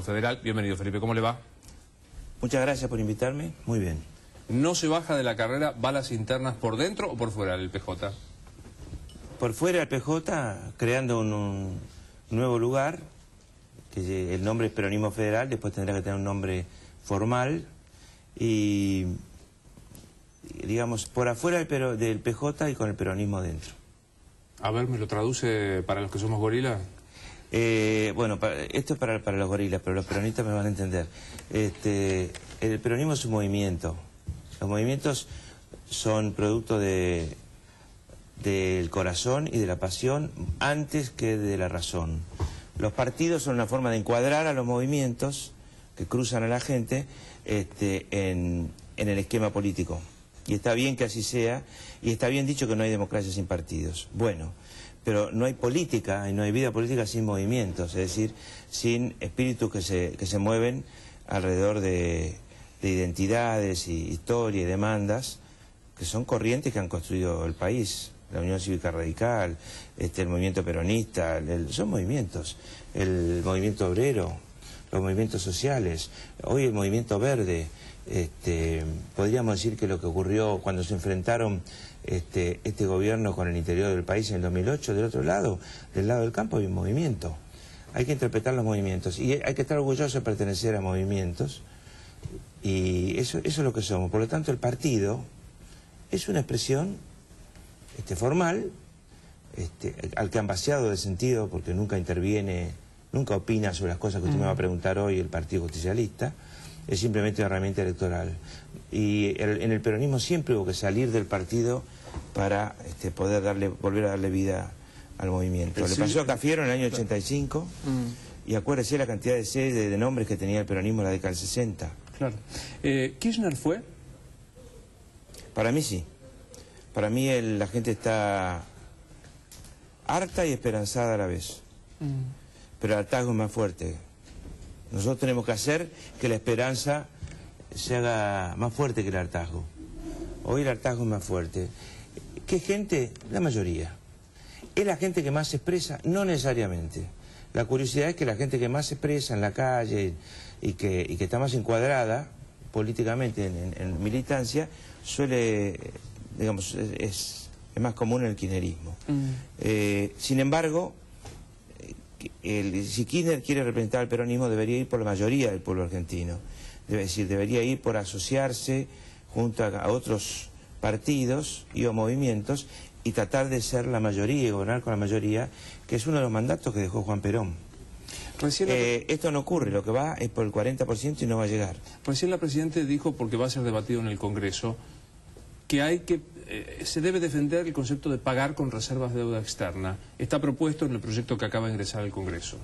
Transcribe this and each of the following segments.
Federal. Bienvenido, Felipe. ¿Cómo le va? Muchas gracias por invitarme. Muy bien. ¿No se baja de la carrera balas internas por dentro o por fuera del PJ? Por fuera del PJ, creando un nuevo lugar, que el nombre es Peronismo Federal, después tendrá que tener un nombre formal, y digamos, por afuera del PJ y con el peronismo dentro. A ver, ¿me lo traduce para los que somos gorilas? Bueno, esto es para los gorilas, pero los peronistas me van a entender. El peronismo es un movimiento. Los movimientos son producto del corazón y de la pasión antes que de la razón. Los partidos son una forma de encuadrar a los movimientos que cruzan a la gente en el esquema político. Y está bien que así sea, y está bien dicho que no hay democracia sin partidos. Bueno, pero no hay política y no hay vida política sin movimientos, es decir, sin espíritus que se mueven alrededor de identidades y historia y demandas que son corrientes que han construido el país. La Unión Cívica Radical, el movimiento peronista, son movimientos. El movimiento obrero, los movimientos sociales, hoy el movimiento verde. Podríamos decir que lo que ocurrió cuando se enfrentaron este gobierno con el interior del país en el 2008, del otro lado, del lado del campo, hay un movimiento. Hay que interpretar los movimientos y hay que estar orgulloso de pertenecer a movimientos, y eso es lo que somos. Por lo tanto, el partido es una expresión formal, al que han vaciado de sentido porque nunca interviene, nunca opina sobre las cosas que usted me va a preguntar hoy, el Partido Justicialista. Es simplemente una herramienta electoral. Y en el peronismo siempre hubo que salir del partido para poder volver a darle vida al movimiento. Le pasó a Cafiero en el año 85, y acuérdese la cantidad de nombres que tenía el peronismo en la década del 60. Claro. ¿Kirchner fue? Para mí sí. Para mí la gente está harta y esperanzada a la vez. Pero el hartazgo es más fuerte. Nosotros tenemos que hacer que la esperanza se haga más fuerte que el hartazgo. Hoy el hartazgo es más fuerte. ¿Qué gente? La mayoría. ¿Es la gente que más se expresa? No necesariamente. La curiosidad es que la gente que más se expresa en la calle y que está más encuadrada políticamente en militancia, digamos, es más común el kirchnerismo. Sin embargo, si Kirchner quiere representar al peronismo, debería ir por la mayoría del pueblo argentino. Es decir, debería ir por asociarse junto a otros partidos y o movimientos y tratar de ser la mayoría y gobernar con la mayoría, que es uno de los mandatos que dejó Juan Perón. Esto no ocurre, lo que va es por el 40% y no va a llegar. Recién la Presidenta dijo, porque va a ser debatido en el Congreso, que se debe defender el concepto de pagar con reservas de deuda externa. Está propuesto en el proyecto que acaba de ingresar al Congreso.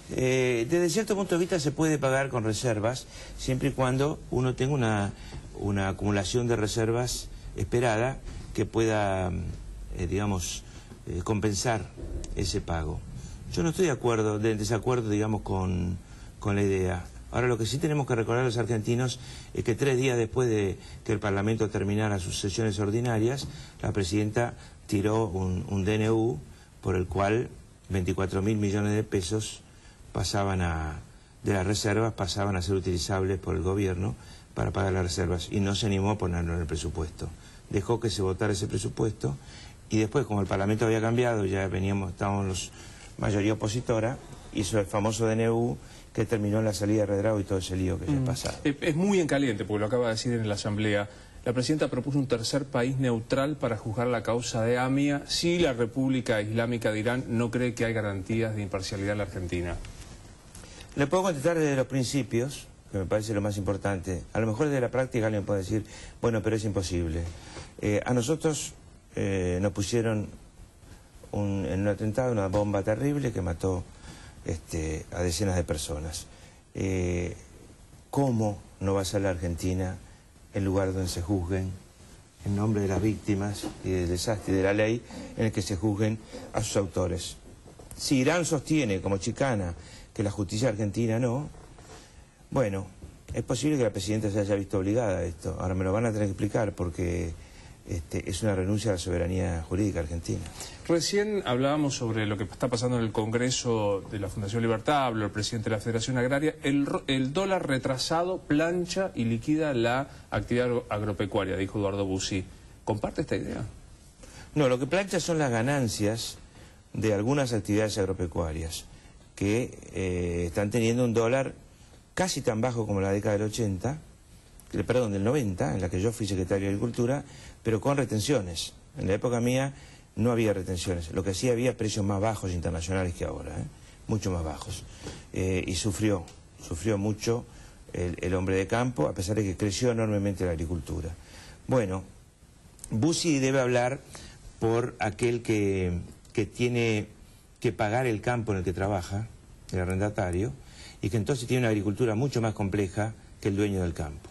Desde cierto punto de vista se puede pagar con reservas, siempre y cuando uno tenga una acumulación de reservas esperada que pueda, digamos, compensar ese pago. Yo no estoy de desacuerdo, digamos, con la idea. Ahora, lo que sí tenemos que recordar a los argentinos es que 3 días después de que el Parlamento terminara sus sesiones ordinarias, la Presidenta tiró un DNU por el cual 24.000 millones de pesos de las reservas pasaban a ser utilizables por el gobierno para pagar las reservas, y no se animó a ponerlo en el presupuesto. Dejó que se votara ese presupuesto, y después, como el Parlamento había cambiado, estábamos los mayoría opositora, hizo el famoso DNU que terminó en la salida de Redrado y todo ese lío que ya ha pasado. Es muy en caliente, porque lo acaba de decir en la Asamblea. La Presidenta propuso un tercer país neutral para juzgar la causa de AMIA si la República Islámica de Irán no cree que hay garantías de imparcialidad en la Argentina. Le puedo contestar desde los principios, que me parece lo más importante. A lo mejor desde la práctica alguien puede decir, bueno, pero es imposible. A nosotros nos pusieron en un atentado una bomba terrible que mató a decenas de personas. ¿Cómo no va a ser la Argentina el lugar donde se juzguen en nombre de las víctimas y del desastre y de la ley, en el que se juzguen a sus autores? Si Irán sostiene como chicana que la justicia argentina no, bueno, es posible que la Presidenta se haya visto obligada a esto. Ahora me lo van a tener que explicar, porque es una renuncia a la soberanía jurídica argentina. Recién hablábamos sobre lo que está pasando en el Congreso de la Fundación Libertad, habló el presidente de la Federación Agraria. El dólar retrasado plancha y liquida la actividad agropecuaria, dijo Eduardo Bussi. ¿Comparte esta idea? No, lo que plancha son las ganancias de algunas actividades agropecuarias que están teniendo un dólar casi tan bajo como la década del 80, perdón, del 90, en la que yo fui secretario de Agricultura, pero con retenciones. En la época mía no había retenciones, lo que sí había precios más bajos internacionales que ahora, mucho más bajos. Y sufrió mucho el hombre de campo, a pesar de que creció enormemente la agricultura. Bueno, Bussi debe hablar por aquel que tiene que pagar el campo en el que trabaja, el arrendatario, y que entonces tiene una agricultura mucho más compleja que el dueño del campo.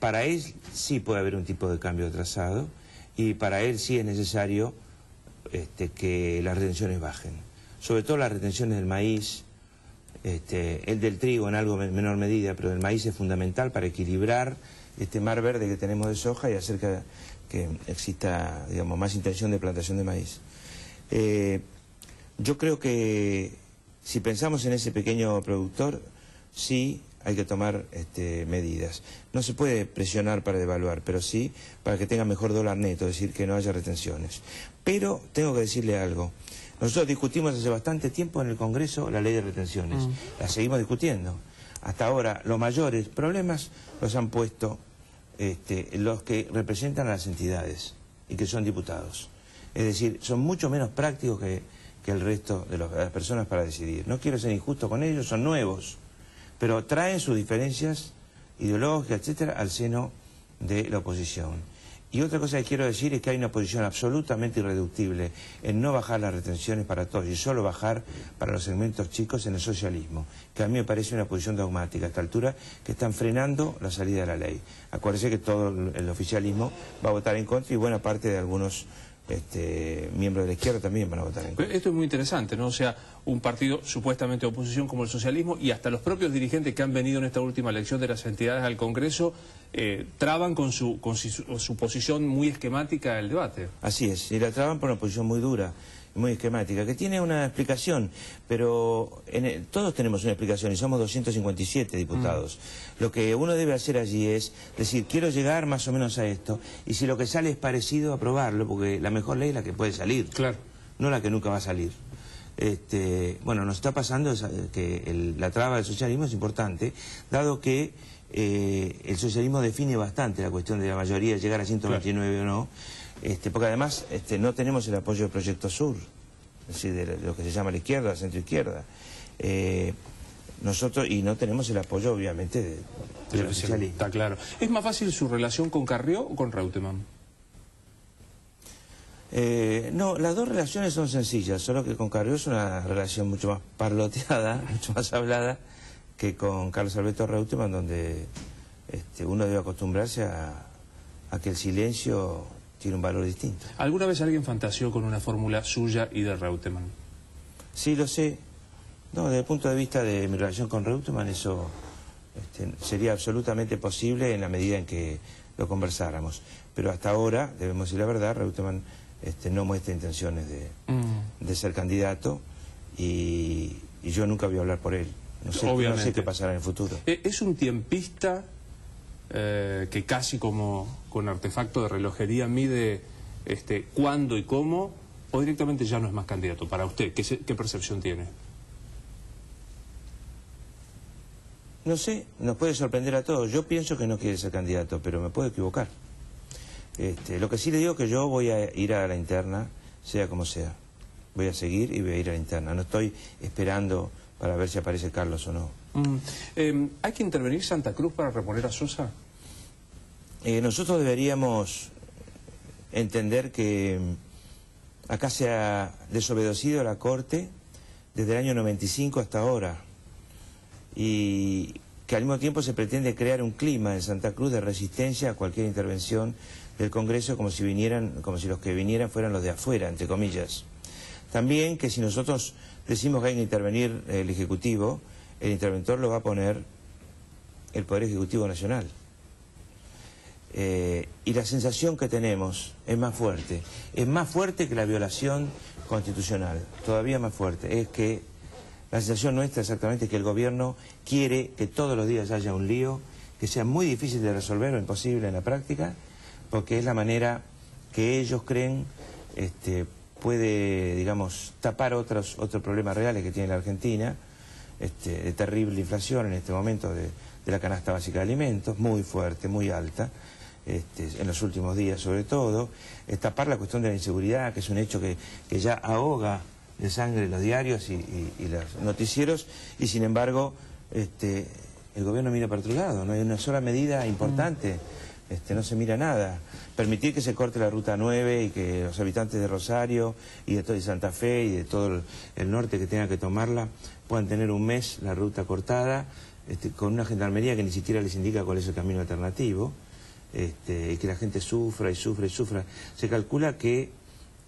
Para él sí puede haber un tipo de cambio atrasado y para él sí es necesario que las retenciones bajen. Sobre todo las retenciones del maíz, el del trigo en algo menor medida, pero el maíz es fundamental para equilibrar este mar verde que tenemos de soja y hacer que exista, digamos, más intención de plantación de maíz. Yo creo que si pensamos en ese pequeño productor, sí hay que tomar medidas. No se puede presionar para devaluar, pero sí para que tenga mejor dólar neto, es decir, que no haya retenciones. Pero tengo que decirle algo. Nosotros discutimos hace bastante tiempo en el Congreso la ley de retenciones. La seguimos discutiendo. Hasta ahora los mayores problemas los han puesto los que representan a las entidades y que son diputados. Es decir, son mucho menos prácticos que el resto de las personas para decidir. No quiero ser injusto con ellos, son nuevos, pero traen sus diferencias ideológicas, etcétera, al seno de la oposición. Y otra cosa que quiero decir es que hay una posición absolutamente irreductible en no bajar las retenciones para todos y solo bajar para los segmentos chicos en el socialismo, que a mí me parece una posición dogmática a esta altura, que están frenando la salida de la ley. Acuérdense que todo el oficialismo va a votar en contra y buena parte de algunos miembros de la izquierda también van a votar en contra. Esto es muy interesante, ¿no? O sea, un partido supuestamente de oposición como el socialismo y hasta los propios dirigentes que han venido en esta última elección de las entidades al Congreso traban con su posición muy esquemática el debate. Así es, y la traban por una posición muy dura, muy esquemática, que tiene una explicación, pero todos tenemos una explicación y somos 257 diputados. Lo que uno debe hacer allí es decir, quiero llegar más o menos a esto, y si lo que sale es parecido, aprobarlo, porque la mejor ley es la que puede salir, claro, no la que nunca va a salir. Bueno, nos está pasando que la traba del socialismo es importante, dado que el socialismo define bastante la cuestión de la mayoría, llegar a 129 claro. O no, porque además no tenemos el apoyo del Proyecto Sur, es decir, de lo que se llama la izquierda, la centroizquierda. Nosotros, y no tenemos el apoyo, obviamente, del oficialismo. Está claro. ¿Es más fácil su relación con Carrió o con Reutemann? No, las dos relaciones son sencillas, solo que con Carrió es una relación mucho más parloteada, mucho más hablada, que con Carlos Alberto Reutemann, donde uno debe acostumbrarse a que el silencio tiene un valor distinto. ¿Alguna vez alguien fantaseó con una fórmula suya y de Reutemann? Sí, lo sé. No, desde el punto de vista de mi relación con Reutemann, eso sería absolutamente posible en la medida en que lo conversáramos. Pero hasta ahora, debemos decir la verdad, Reutemann no muestra intenciones de ser candidato y yo nunca voy a hablar por él. No sé qué pasará en el futuro. ¿Es un tiempista que casi como con artefacto de relojería mide cuándo y cómo, o directamente ya no es más candidato para usted? ¿Qué percepción tiene? No sé, nos puede sorprender a todos. Yo pienso que no quiere ser candidato, pero me puedo equivocar. Lo que sí le digo es que yo voy a ir a la interna, sea como sea. Voy a seguir y voy a ir a la interna. No estoy esperando para ver si aparece Carlos o no. ¿Hay que intervenir Santa Cruz para reponer a Sosa? Nosotros deberíamos entender que acá se ha desobedecido a la Corte desde el año 95 hasta ahora y que al mismo tiempo se pretende crear un clima en Santa Cruz de resistencia a cualquier intervención del Congreso como si los que vinieran fueran los de afuera, entre comillas. También que si nosotros decimos que hay que intervenir el Ejecutivo, el interventor lo va a poner el Poder Ejecutivo Nacional. Y la sensación que tenemos es más fuerte que la violación constitucional, todavía más fuerte. Es que la sensación nuestra exactamente es que el gobierno quiere que todos los días haya un lío, que sea muy difícil de resolver o imposible en la práctica, porque es la manera que ellos creen puede, digamos, tapar otros problemas reales que tiene la Argentina, de terrible inflación en este momento de la canasta básica de alimentos, muy fuerte, muy alta, en los últimos días sobre todo, tapar la cuestión de la inseguridad, que es un hecho que ya ahoga de sangre los diarios y los noticieros, y sin embargo el gobierno mira para otro lado, no hay una sola medida importante, no se mira nada. Permitir que se corte la Ruta 9 y que los habitantes de Rosario y de Santa Fe y de todo el norte que tengan que tomarla puedan tener un mes la ruta cortada, con una gendarmería que ni siquiera les indica cuál es el camino alternativo, y que la gente sufra y sufra y sufra. Se calcula que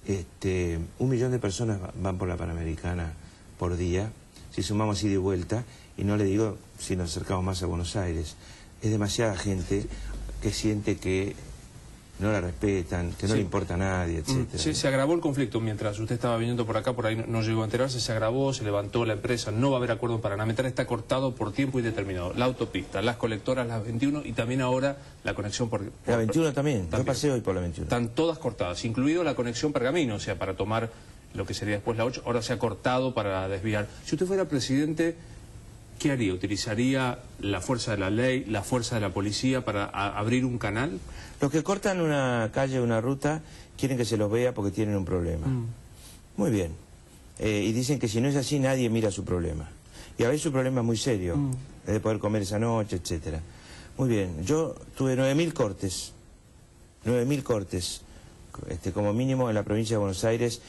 1 millón de personas van por la Panamericana por día, si sumamos ida y vuelta, y no le digo si nos acercamos más a Buenos Aires. Es demasiada gente que siente que no la respetan, que no le importa a nadie, etcétera. Se agravó el conflicto mientras usted estaba viniendo por acá, por ahí no llegó a enterarse, se agravó, se levantó la empresa, no va a haber acuerdo en Paraná, está cortado por tiempo indeterminado. La autopista, las colectoras, las 21 y también ahora la conexión por la 21 también, yo pasé hoy por la 21. Están todas cortadas, incluido la conexión Pergamino, o sea, para tomar lo que sería después la 8, ahora se ha cortado para desviar. Si usted fuera presidente, ¿qué haría? ¿Utilizaría la fuerza de la ley, la fuerza de la policía para abrir un canal? Los que cortan una calle o una ruta quieren que se los vea porque tienen un problema. Muy bien. Y dicen que si no es así nadie mira su problema. Y a veces su problema es muy serio, de poder comer esa noche, etcétera. Muy bien. Yo tuve 9.000 cortes. 9.000 cortes, como mínimo en la provincia de Buenos Aires.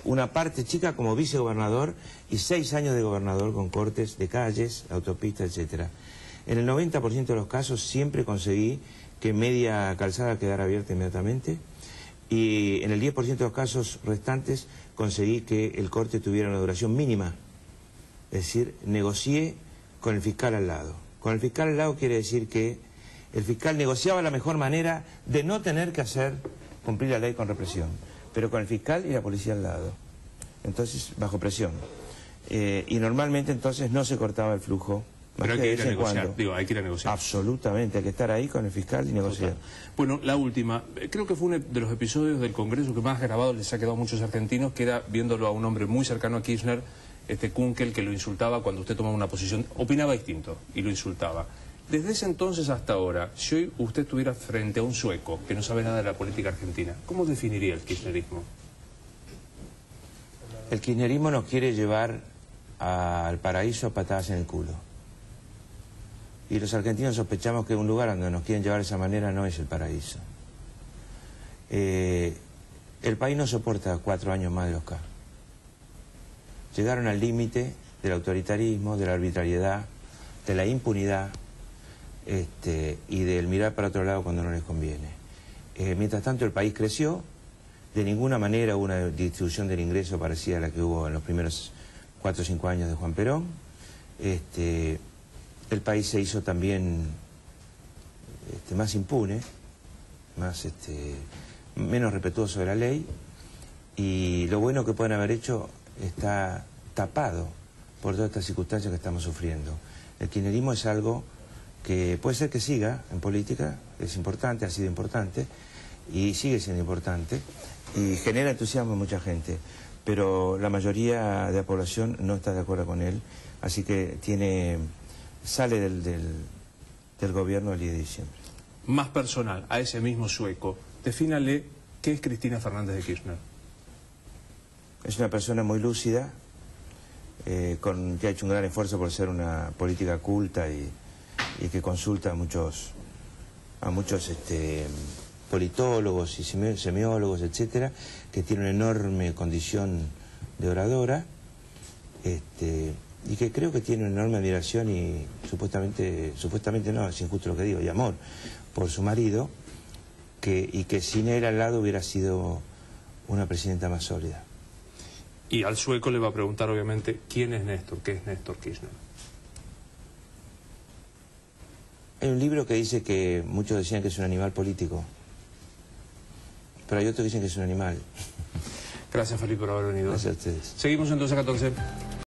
Una parte chica como vicegobernador y 6 años de gobernador con cortes de calles, autopistas, etcétera. En el 90% de los casos siempre conseguí que media calzada quedara abierta inmediatamente, y en el 10% de los casos restantes conseguí que el corte tuviera una duración mínima. Es decir, negocié con el fiscal al lado. Con el fiscal al lado quiere decir que el fiscal negociaba la mejor manera de no tener que hacer cumplir la ley con represión, pero con el fiscal y la policía al lado. Entonces, bajo presión. Y normalmente entonces no se cortaba el flujo. Pero hay que ir a negociar, hay que ir a negociar. Absolutamente, hay que estar ahí con el fiscal y negociar. Total. Bueno, la última, creo que fue uno de los episodios del Congreso que más grabado les ha quedado a muchos argentinos, que era viéndolo a un hombre muy cercano a Kirchner, Kunkel, que lo insultaba cuando usted tomaba una posición, opinaba distinto y lo insultaba. Desde ese entonces hasta ahora, si hoy usted estuviera frente a un sueco que no sabe nada de la política argentina, ¿cómo definiría el kirchnerismo? El kirchnerismo nos quiere llevar al paraíso a patadas en el culo. Y los argentinos sospechamos que un lugar donde nos quieren llevar de esa manera no es el paraíso. El país no soporta 4 años más de los K. Llegaron al límite del autoritarismo, de la arbitrariedad, de la impunidad, y del mirar para otro lado cuando no les conviene. Mientras tanto el país creció, de ninguna manera hubo una distribución del ingreso parecida a la que hubo en los primeros 4 o 5 años de Juan Perón. El país se hizo también más impune, menos respetuoso de la ley, y lo bueno que pueden haber hecho está tapado por todas estas circunstancias que estamos sufriendo. El kirchnerismo es algo que puede ser que siga en política, es importante, ha sido importante, y sigue siendo importante, y genera entusiasmo en mucha gente, pero la mayoría de la población no está de acuerdo con él, así que sale del gobierno el 10 de diciembre. Más personal, a ese mismo sueco, defínale qué es Cristina Fernández de Kirchner. Es una persona muy lúcida, que ha hecho un gran esfuerzo por ser una política culta y que consulta a muchos politólogos y semiólogos, etcétera, que tiene una enorme condición de oradora, y que creo que tiene una enorme admiración y supuestamente no, es injusto lo que digo, y amor por su marido, y que sin él al lado hubiera sido una presidenta más sólida. Y al sueco le va a preguntar obviamente quién es Néstor, qué es Néstor Kirchner. Hay un libro que dice que muchos decían que es un animal político, pero hay otros que dicen que es un animal. Gracias, Felipe, por haber venido. Gracias a ustedes. Seguimos entonces a 14.